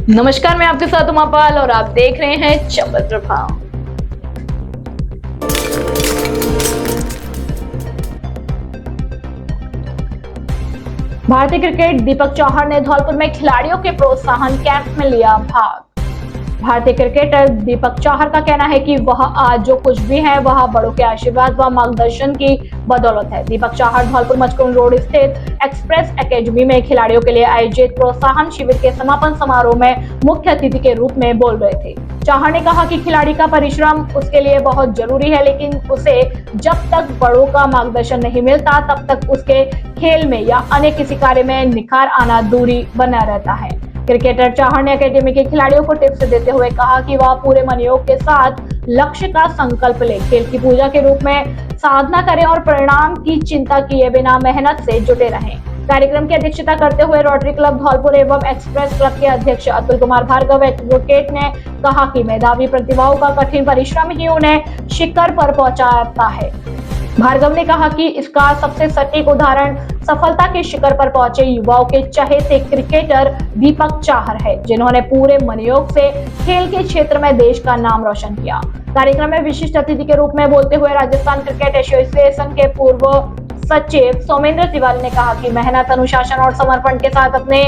नमस्कार, मैं आपके साथ उमापाल और आप देख रहे हैं चंबल प्रभाव। भारतीय क्रिकेट दीपक चौहान ने धौलपुर में खिलाड़ियों के प्रोत्साहन कैंप में लिया भाग। भारतीय क्रिकेटर दीपक चौहान का कहना है कि वह आज जो कुछ भी है वह बड़ों के आशीर्वाद व मार्गदर्शन की बदौलत है। दीपक चौहान धौलपुर मचकुंड रोड स्थित एक्सप्रेस एकेडमी में खिलाड़ियों के लिए आयोजित प्रोत्साहन शिविर के समापन समारोह में मुख्य अतिथि के रूप में बोल रहे थे। चौहान ने कहा कि खिलाड़ी का परिश्रम उसके लिए बहुत जरूरी है, लेकिन उसे जब तक बड़ों का मार्गदर्शन नहीं मिलता तब तक उसके खेल में या अन्य किसी कार्य में निखार आना दूरी बना रहता है। क्रिकेटर चौहान ने अकेडमी के खिलाड़ियों को टिप्स देते हुए कहा कि वह पूरे मनोयोग के साथ लक्ष्य का संकल्प ले, खेल की पूजा के रूप में साधना करें और परिणाम की चिंता किए बिना मेहनत से जुटे रहें। कार्यक्रम की अध्यक्षता करते हुए रोटरी क्लब धौलपुर एवं एक्सप्रेस क्लब के अध्यक्ष अतुल कुमार भार्गव एडवोकेट ने कहा कि मेधावी प्रतिभाओं का कठिन परिश्रम ही उन्हें शिखर पर पहुंचाता है। भार्गव ने कहा कि इसका सबसे सटीक उदाहरण सफलता के शिखर पर पहुंचे युवाओं के चहेते क्रिकेटर दीपक चौहान है, जिन्होंने पूरे मनोयोग से खेल के क्षेत्र में देश का नाम रोशन किया। कार्यक्रम में विशिष्ट अतिथि के रूप में बोलते हुए राजस्थान क्रिकेट एसोसिएशन के पूर्व सचिव सोमेंद्र तिवारी ने कहा कि मेहनत, अनुशासन और समर्पण के साथ अपने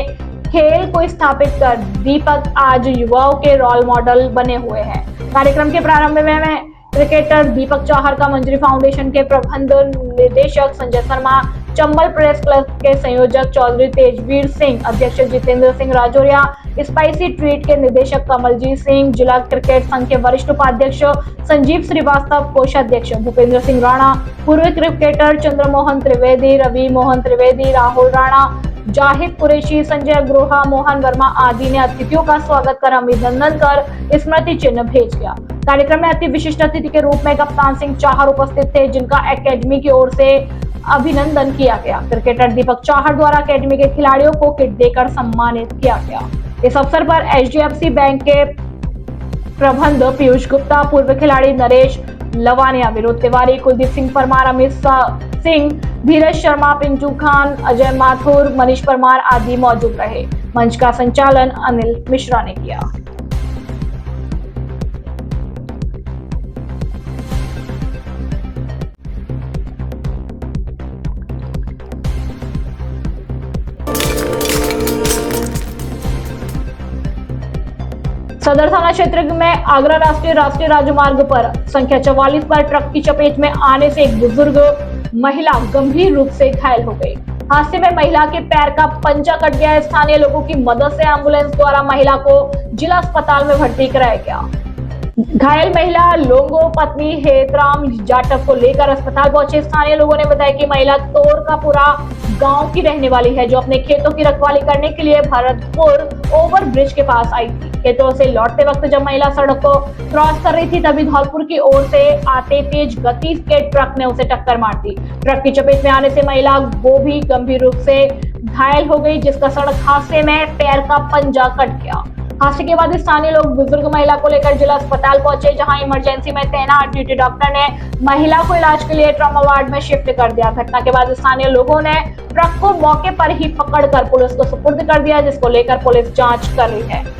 खेल को स्थापित कर दीपक आज युवाओं के रोल मॉडल बने हुए हैं। कार्यक्रम के प्रारंभ में क्रिकेटर दीपक चौहान का मंजरी फाउंडेशन के प्रबंध निदेशक संजय शर्मा, चंबल प्रेस क्लब के संयोजक चौधरी तेजवीर सिंह, अध्यक्ष जितेंद्र सिंह राजौरिया, स्पाइसी ट्रीट के निदेशक कमलजीत सिंह, जिला क्रिकेट संघ के वरिष्ठ उपाध्यक्ष संजीव श्रीवास्तव, कोषाध्यक्ष भूपेंद्र सिंह राणा, पूर्व क्रिकेटर चंद्रमोहन त्रिवेदी, रवि मोहन त्रिवेदी, राहुल राणा, जाहिद कुरैशी, संजय ग्रोहा, मोहन वर्मा आदि ने अतिथियों का स्वागत कर अभिनंदन कर स्मृति चिन्ह भेज दिया। कार्यक्रम में अति विशिष्ट अतिथि के रूप में कप्तान सिंह चौहान उपस्थित थे, जिनका एकेडमी की ओर से अभिनंदन किया गया। क्रिकेटर दीपक चौहान द्वारा एकेडमी के खिलाड़ियों को किट देकर सम्मानित किया गया। इस अवसर पर एचडीएफसी बैंक के प्रबंध पीयूष गुप्ता, पूर्व खिलाड़ी नरेश लवानिया, विनोद तिवारी, कुलदीप सिंह परमार, अमित सिंह, धीरज शर्मा, पिंटू खान, अजय माथुर, मनीष परमार आदि मौजूद रहे। मंच का संचालन अनिल मिश्रा ने किया। सदर थाना क्षेत्र में आगरा राष्ट्रीय राजमार्ग पर संख्या 44 पर ट्रक की चपेट में आने से एक बुजुर्ग महिला गंभीर रूप से घायल हो गई। हादसे में महिला के पैर का पंजा कट गया। स्थानीय लोगों की मदद से एम्बुलेंस द्वारा महिला को जिला अस्पताल में भर्ती कराया गया। घायल महिला लोंगो पत्नी हेतराम जाटव को लेकर अस्पताल पहुंचे। स्थानीय लोगों ने बताया कि महिला तोर का पूरा गांव की रहने वाली है, जो अपने खेतों की रखवाली करने के लिए भरतपुर ओवर ब्रिज के पास आई थी। खेतों से लौटते वक्त जब महिला सड़क को क्रॉस कर रही थी, तभी धौलपुर की ओर से आते तेज गति के ट्रक ने उसे टक्कर मार दी। ट्रक की चपेट में आने से महिला वो भी गंभीर रूप से घायल हो गई, जिसका सड़क हादसे में पैर का पंजा कट गया। हादसे के बाद स्थानीय लोग बुजुर्ग महिला को लेकर जिला अस्पताल पहुंचे, जहां इमरजेंसी में तैनात ड्यूटी डॉक्टर ने महिला को इलाज के लिए ट्रॉमा वार्ड में शिफ्ट कर दिया। घटना के बाद स्थानीय लोगों ने ट्रक को मौके पर ही पकड़कर पुलिस को सुपुर्द कर दिया, जिसको लेकर पुलिस जांच कर रही है।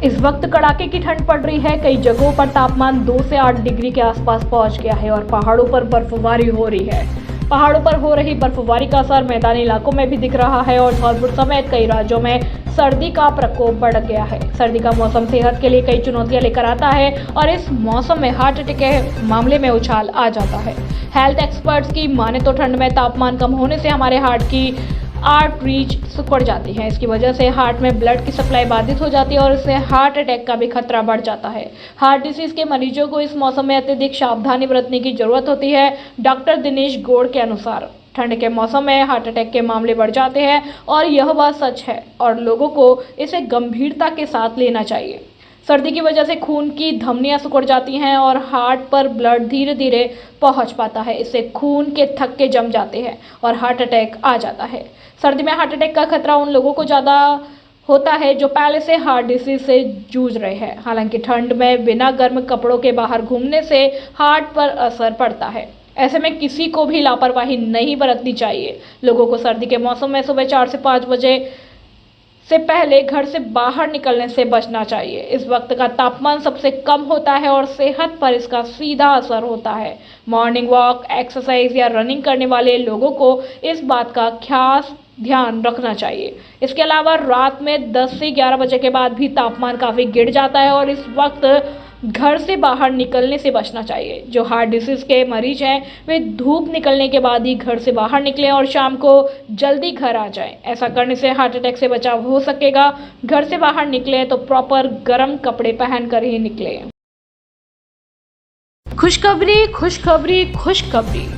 इस वक्त कड़ाके की ठंड पड़ रही है। कई जगहों पर तापमान 2 से 8 डिग्री के आसपास पहुंच गया है और पहाड़ों पर बर्फबारी हो रही है। पहाड़ों पर हो रही बर्फबारी का असर मैदानी इलाकों में भी दिख रहा है और धौलपुर समेत कई राज्यों में सर्दी का प्रकोप बढ़ गया है। सर्दी का मौसम सेहत के लिए कई चुनौतियां लेकर आता है और इस मौसम में हार्ट अटैक के मामले में उछाल आ जाता है। हेल्थ एक्सपर्ट्स की माने तो ठंड में तापमान कम होने से हमारे हार्ट की आर्टरीज सिकुड़ जाती है। इसकी वजह से हार्ट में ब्लड की सप्लाई बाधित हो जाती है और इससे हार्ट अटैक का भी खतरा बढ़ जाता है। हार्ट डिसीज के मरीजों को इस मौसम में अत्यधिक सावधानी बरतने की जरूरत होती है। डॉक्टर दिनेश गौड़ के अनुसार ठंड के मौसम में हार्ट अटैक के मामले बढ़ जाते हैं और यह बात सच है और लोगों को इसे गंभीरता के साथ लेना चाहिए। सर्दी की वजह से खून की धमनियां सिकुड़ जाती हैं और हार्ट पर ब्लड धीरे धीरे पहुंच पाता है। इससे खून के थक्के जम जाते हैं और हार्ट अटैक आ जाता है। सर्दी में हार्ट अटैक का खतरा उन लोगों को ज़्यादा होता है जो पहले से हार्ट डिसीज से जूझ रहे हैं। हालांकि ठंड में बिना गर्म कपड़ों के बाहर घूमने से हार्ट पर असर पड़ता है। ऐसे में किसी को भी लापरवाही नहीं बरतनी चाहिए। लोगों को सर्दी के मौसम में सुबह 4 से 5 बजे से पहले घर से बाहर निकलने से बचना चाहिए। इस वक्त का तापमान सबसे कम होता है और सेहत पर इसका सीधा असर होता है। मॉर्निंग वॉक, एक्सरसाइज या रनिंग करने वाले लोगों को इस बात का खास ध्यान रखना चाहिए। इसके अलावा रात में 10 से 11 बजे के बाद भी तापमान काफ़ी गिर जाता है और इस वक्त घर से बाहर निकलने से बचना चाहिए। जो हार्ट डिसीज के मरीज हैं वे धूप निकलने के बाद ही घर से बाहर निकलें और शाम को जल्दी घर आ जाएं। ऐसा करने से हार्ट अटैक से बचाव हो सकेगा। घर से बाहर निकले तो प्रॉपर गर्म कपड़े पहन कर ही निकले। खुशखबरी, खुशखबरी, खुशखबरी।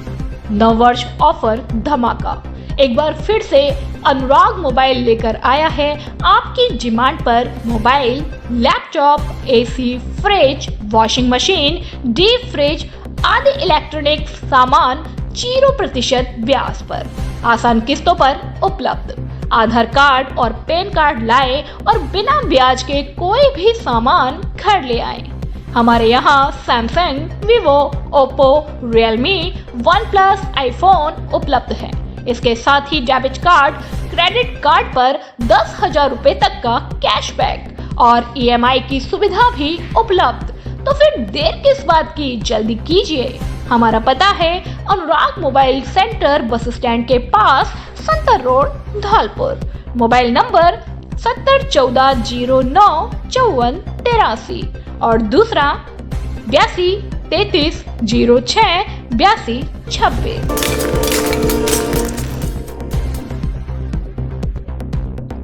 नववर्ष ऑफर धमाका। एक बार फिर से अनुराग मोबाइल लेकर आया है आपकी डिमांड पर mobile, laptop, AC, fridge, washing machine, deep fridge आदि इलेक्ट्रॉनिक सामान 0% ब्याज पर आसान किस्तों पर उपलब्ध। आधार कार्ड और पैन कार्ड लाएं और बिना ब्याज के कोई भी सामान घर ले आएं। हमारे यहाँ Samsung, Vivo, Oppo, Realme, OnePlus, iPhone उपलब्ध है। इसके साथ ही डेबिट कार्ड, क्रेडिट कार्ड पर 10,000 रुपए तक का कैशबैक और EMI की सुविधा भी उपलब्ध। तो फिर देर किस बात की, जल्दी कीजिए। हमारा पता है अनुराग मोबाइल सेंटर, बस स्टैंड के पास, संतर रोड, धौलपुर। मोबाइल नंबर 7014095483 और दूसरा 82 33 06 82 26।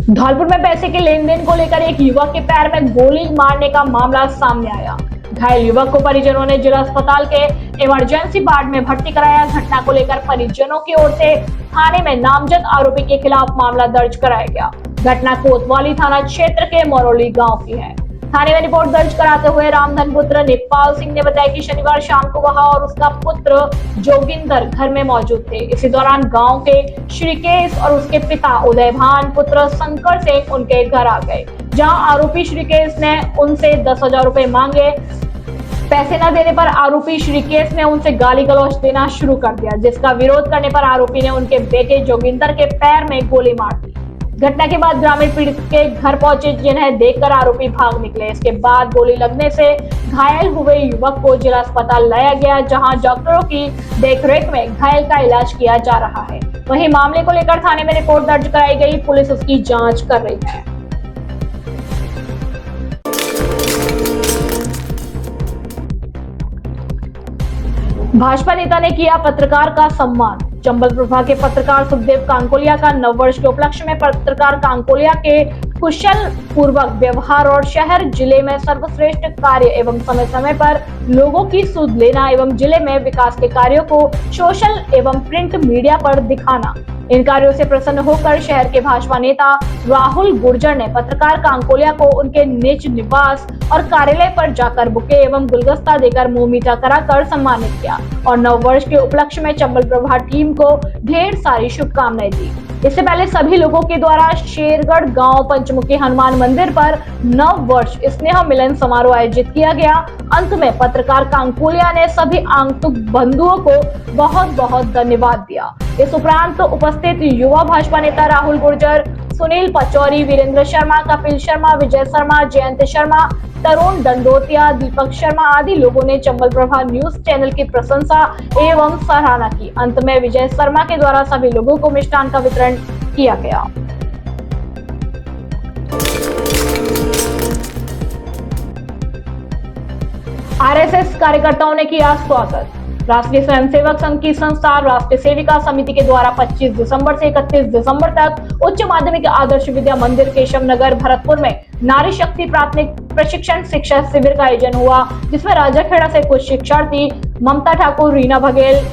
धौलपुर में पैसे के लेन देन को लेकर एक युवक के पैर में गोली मारने का मामला सामने आया। घायल युवक को परिजनों ने जिला अस्पताल के इमरजेंसी वार्ड में भर्ती कराया। घटना को लेकर परिजनों की ओर से थाने में नामजद आरोपी के खिलाफ मामला दर्ज कराया गया। घटना कोतवाली थाना क्षेत्र के मरौली गांव की है। थाने में रिपोर्ट दर्ज कराते हुए रामधन पुत्र नेपाल सिंह ने बताया कि शनिवार शाम को वह और उसका पुत्र जोगिंदर घर में मौजूद थे। इसी दौरान गांव के श्रीकेश और उसके पिता उदयभान पुत्र शंकर सिंह उनके घर आ गए, जहां आरोपी श्रीकेश ने उनसे 10,000 रुपए मांगे। पैसे न देने पर आरोपी श्रीकेश ने उनसे गाली गलौज देना शुरू कर दिया, जिसका विरोध करने पर आरोपी ने उनके बेटे जोगिंदर के पैर में गोली मार दी। घटना के बाद ग्रामीण पीड़ित के घर पहुंचे, जिन्हें देखकर आरोपी भाग निकले। इसके बाद गोली लगने से घायल हुए युवक को जिला अस्पताल लाया गया, जहां डॉक्टरों की देखरेख में घायल का इलाज किया जा रहा है। वहीं मामले को लेकर थाने में रिपोर्ट दर्ज कराई गई, पुलिस उसकी जांच कर रही है। भाजपा नेता ने किया पत्रकार का सम्मान। चंबल प्रभाग के पत्रकार सुखदेव कांकोलिया का नववर्ष के उपलक्ष्य में पत्रकार कांकोलिया के कुशल पूर्वक व्यवहार और शहर जिले में सर्वश्रेष्ठ कार्य एवं समय समय पर लोगों की सुध लेना एवं जिले में विकास के कार्यों को सोशल एवं प्रिंट मीडिया पर दिखाना, इन कार्यों से प्रसन्न होकर शहर के भाजपा नेता राहुल गुर्जर ने पत्रकार कांकोलिया को उनके निज निवास और कार्यालय पर जाकर बुके एवं गुलदस्ता देकर मुंह मीठा कराकर सम्मानित किया और नववर्ष के उपलक्ष्य में चंबल प्रभाग टीम को ढेर सारी शुभकामनाएं दी। इससे पहले सभी लोगों के द्वारा शेरगढ़ गांव पंचमुखी हनुमान मंदिर पर नव वर्ष स्नेह मिलन समारोह आयोजित किया गया। अंत में पत्रकार कांकोलिया ने सभी आगंतुक बंधुओं को बहुत बहुत धन्यवाद दिया। इस उपरांत उपस्थित युवा भाजपा नेता राहुल गुर्जर, सुनील पचौरी, वीरेंद्र शर्मा, कपिल शर्मा, विजय शर्मा, जयंत शर्मा, तरुण दंडोतिया, दीपक शर्मा आदि लोगों ने चंबल प्रभा न्यूज चैनल की प्रशंसा एवं सराहना की। अंत में विजय शर्मा के द्वारा सभी लोगों को मिष्ठान का वितरण किया गया। आरएसएस कार्यकर्ताओं ने किया स्वागत। राष्ट्रीय स्वयंसेवक संघ की संस्था राष्ट्रीय सेविका समिति के द्वारा 25 दिसंबर से 31 दिसंबर तक उच्च माध्यमिक आदर्श विद्या मंदिर केशव नगर भरतपुर में नारी शक्ति प्राथमिक प्रशिक्षण शिक्षा शिविर का आयोजन हुआ, जिसमें राजाखेड़ा से कुछ शिक्षार्थी ममता ठाकुर, रीना बघेल,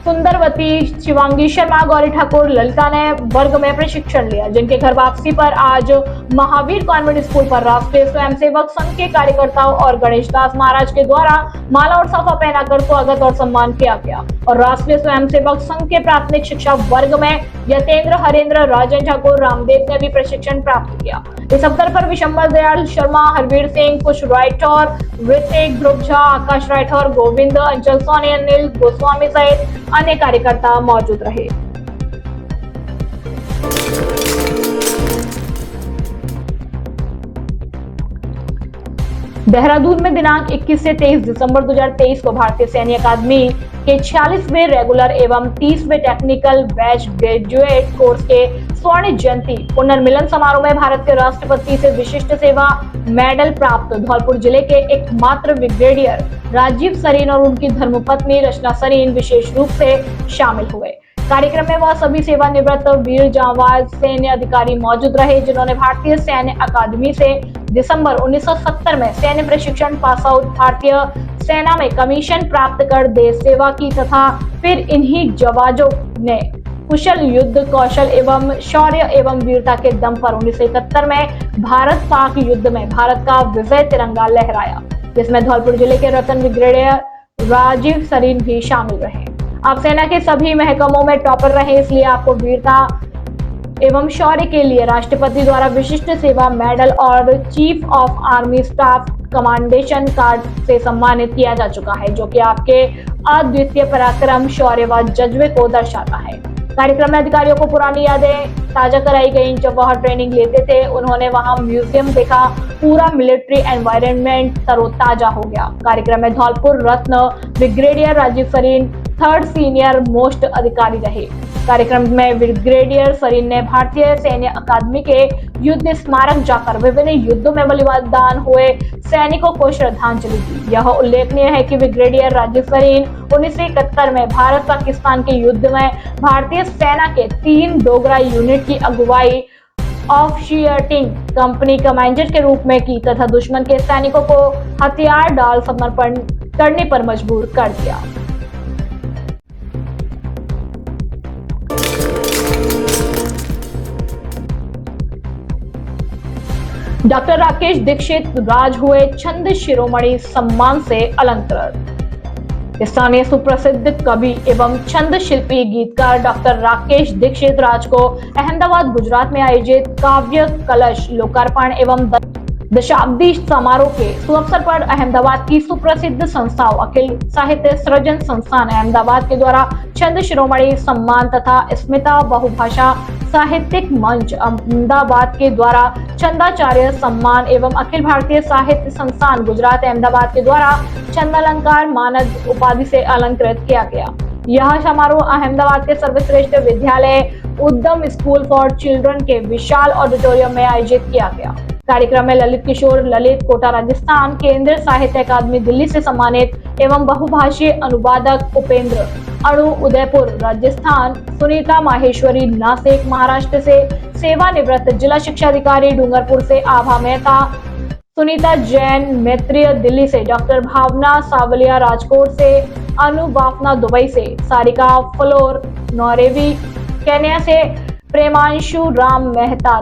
सुंदरवती, शिवांगी शर्मा, गौरी ठाकुर, ललिता ने वर्ग में प्रशिक्षण लिया, जिनके घर वापसी पर आज महावीर कॉन्वेंट स्कूल पर राष्ट्रीय स्वयंसेवक संघ के कार्यकर्ताओं और गणेश दास महाराज के द्वारा माला और साफा पहनाकर स्वागत और सम्मान किया गया और राष्ट्रीय स्वयंसेवक संघ के प्राथमिक शिक्षा वर्ग में यतेंद्र, हरेंद्र, राजन ठाकुर, रामदेव ने भी प्रशिक्षण प्राप्त किया। इस अवसर पर विशंबर दयाल शर्मा, हरवीर सिंह, कुश राठौर, ऋतिक, ध्रुव झा, आकाश राठौर, गोविंद, अंचल सोनी, अनिल गोस्वामी सहित अन्य कार्यकर्ता मौजूद रहे। देहरादून में दिनांक 21 से 23 दिसंबर 2023 को भारतीय सैन्य अकादमी के 46वें रेगुलर एवं 30वें टेक्निकल बैच ग्रेजुएट कोर्स के स्वर्ण जयंती पुनर्मिलन समारोह में भारत के राष्ट्रपति से विशिष्ट सेवा मेडल प्राप्त धौलपुर जिले के एकमात्र ब्रिगेडियर राजीव सरीन और उनकी धर्मपत्नी रचना सरीन विशेष रूप से शामिल हुए। कार्यक्रम में वह सभी सेवानिवृत्त वीर जांबाज सैन्य अधिकारी मौजूद रहे जिन्होंने भारतीय सैन्य अकादमी से दिसंबर 1970 में सैन्य प्रशिक्षण पास आउट, भारतीय सेना में कमीशन प्राप्त कर देश सेवा की तथा फिर इन्हीं जवानों ने कुशल युद्ध कौशल एवं शौर्य एवं वीरता के दम पर 1971 में भारत पाक युद्ध में भारत का विजय तिरंगा लहराया, जिसमें धौलपुर जिले के रतन ब्रिगेडियर राजीव सरीन भी शामिल रहे। आप सेना के सभी महकमों में टॉपर रहे, इसलिए आपको वीरता एवं शौर्य के लिए राष्ट्रपति द्वारा विशिष्ट सेवा मेडल और chief of army staff commendation card से सम्मानित किया जा चुका है, जो कि आपके अद्वितीय पराक्रम, शौर्य व जज्बे को दर्शाता है। कार्यक्रम में अधिकारियों को पुरानी यादें ताजा कराई गई। जब वह ट्रेनिंग लेते थे उन्होंने वहां म्यूजियम देखा, पूरा मिलिट्री एनवायरनमेंट तरोताजा हो गया। कार्यक्रम में Dholpur Ratna brigadier Rajeev Sarin 3rd senior most अधिकारी रहे। कार्यक्रम में ब्रिगेडियर सरीन ने भारतीय सैन्य अकादमी के युद्ध स्मारक जाकर विभिन्न युद्धों में बलिदान हुए सैनिकों को श्रद्धांजलि दी। यह उल्लेखनीय है कि ब्रिगेडियर राजीव सरीन 1971 में भारत पाकिस्तान के युद्ध में भारतीय सेना के 3 डोगरा यूनिट की अगुवाई ऑफशीयरिंग कंपनी कमांडर के रूप में की तथा दुश्मन के सैनिकों को हथियार डाल समर्पण करने पर मजबूर कर दिया। डॉक्टर राकेश दीक्षित राज हुए छंद शिरोमणि सम्मान से अलंकृत। स्थानीय सुप्रसिद्ध कवि एवं छंद शिल्पी गीतकार डॉक्टर राकेश दीक्षित राज को अहमदाबाद गुजरात में आयोजित काव्य कलश लोकार्पण एवं दशाब्दी समारोह के सुअवसर पर अहमदाबाद की सुप्रसिद्ध संस्थाओं अखिल साहित्य सृजन संस्थान अहमदाबाद के द्वारा छंद शिरोमणि सम्मान तथा स्मिता बहुभाषा साहित्यिक मंच अहमदाबाद के द्वारा छंदाचार्य सम्मान एवं अखिल भारतीय साहित्य संस्थान गुजरात अहमदाबाद के द्वारा छंदालंकार मानद उपाधि से अलंकृत किया गया। यह समारोह अहमदाबाद के सर्वश्रेष्ठ विद्यालय उद्यम स्कूल फॉर चिल्ड्रन के विशाल ऑडिटोरियम में आयोजित किया गया। कार्यक्रम में ललित किशोर ललित कोटा राजस्थान, केंद्रीय साहित्य अकादमी दिल्ली से सम्मानित एवं बहुभाषीय अनुवादक उपेंद्र अणु उदयपुर राजस्थान, सुनीता माहेश्वरी नासिक महाराष्ट्र से, सेवानिवृत्त जिला शिक्षा अधिकारी डूंगरपुर से आभा मेहता, सुनीता जैन मैत्रीय दिल्ली से, डॉक्टर भावना सावलिया राजकोट से, अनु बाफना दुबई से, सारिका फ्लोर नौरेवी केन्या से, प्रेमांशु राम मेहता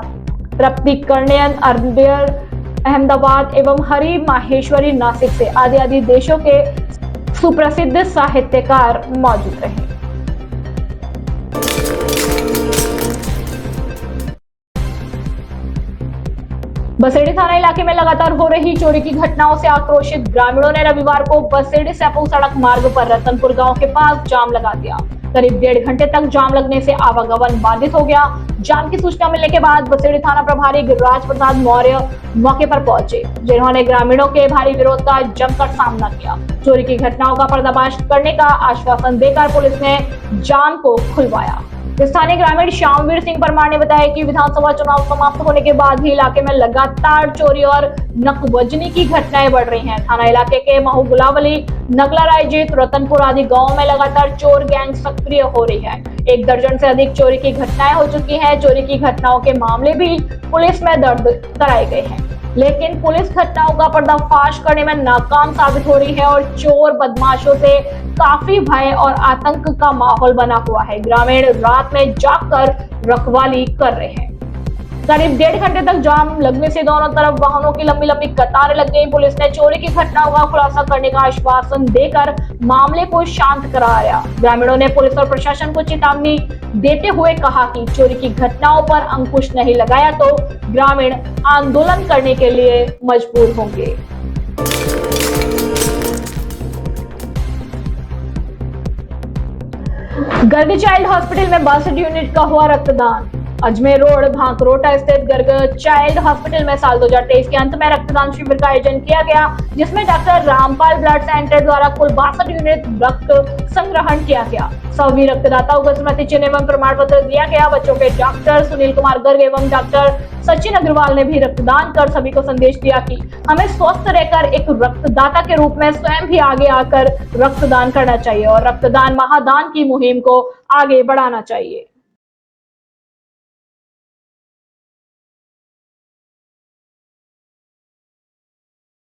तृप्ति कर्णयन अरबियर अहमदाबाद एवं हरि माहेश्वरी नासिक से आदि आदि देशों के सुप्रसिद्ध साहित्यकार मौजूद रहे। बसेड़ी थाना इलाके में लगातार हो रही चोरी की घटनाओं से आक्रोशित ग्रामीणों ने रविवार को बसेड़ी सेपू सड़क मार्ग पर रतनपुर गांव के पास जाम लगा दिया। करीब 1.5 घंटे तक जाम लगने से आवागमन बाधित हो गया। जाम की सूचना मिलने के बाद बसेड़ी थाना प्रभारी गिरिराज प्रसाद मौर्य मौके पर पहुंचे, जिन्होंने ग्रामीणों के भारी विरोध का जमकर सामना किया। चोरी की घटनाओं का पर्दाफाश करने का आश्वासन देकर पुलिस ने जाम को खुलवाया। स्थानीय ग्रामीण श्यामवीर सिंह परमार ने बताया कि विधानसभा चुनाव समाप्त होने के बाद ही इलाके में लगातार चोरी और नकबजनी की घटनाएं बढ़ रही हैं। थाना इलाके के महू गुलावली, नगला रायजीत, रतनपुर आदि गांवों में लगातार चोर गैंग सक्रिय हो रही है। 1 दर्जन से अधिक चोरी की घटनाएं हो चुकी हैं। चोरी की घटनाओं के मामले भी पुलिस में दर्ज कराए गए हैं, लेकिन पुलिस घटनाओं का पर्दाफाश करने में नाकाम साबित हो रही है और चोर बदमाशों से काफी भय और आतंक का माहौल बना हुआ है। ग्रामीण रात में जागकर रखवाली कर रहे हैं। करीब 1.5 घंटे तक जाम लगने से दोनों तरफ वाहनों की लंबी लंबी कतारें लग गई। पुलिस ने चोरी की घटनाओं का खुलासा करने का आश्वासन देकर मामले को शांत कराया। ग्रामीणों ने पुलिस और प्रशासन को चेतावनी देते हुए कहा कि चोरी की घटनाओं पर अंकुश नहीं लगाया तो ग्रामीण आंदोलन करने के लिए मजबूर होंगे। गर्ग चाइल्ड हॉस्पिटल में 62 यूनिट का हुआ रक्तदान। अजमेर रोड भांकरोटा स्थित गर्ग चाइल्ड हॉस्पिटल में साल 2023 के अंत में रक्तदान शिविर का आयोजन किया गया, जिसमें डॉक्टर रामपाल ब्लड सेंटर द्वारा कुल 62 यूनिट रक्त संग्रहण किया गया। सभी रक्तदाताओं को स्मृति चिन्ह एवं प्रमाण पत्र दिया गया। बच्चों के डॉक्टर सुनील कुमार गर्ग एवं डॉक्टर सचिन अग्रवाल ने भी रक्तदान कर सभी को संदेश दिया कि हमें स्वस्थ रहकर एक रक्तदाता के रूप में स्वयं भी आगे आकर रक्तदान करना चाहिए और रक्तदान महादान की मुहिम को आगे बढ़ाना चाहिए।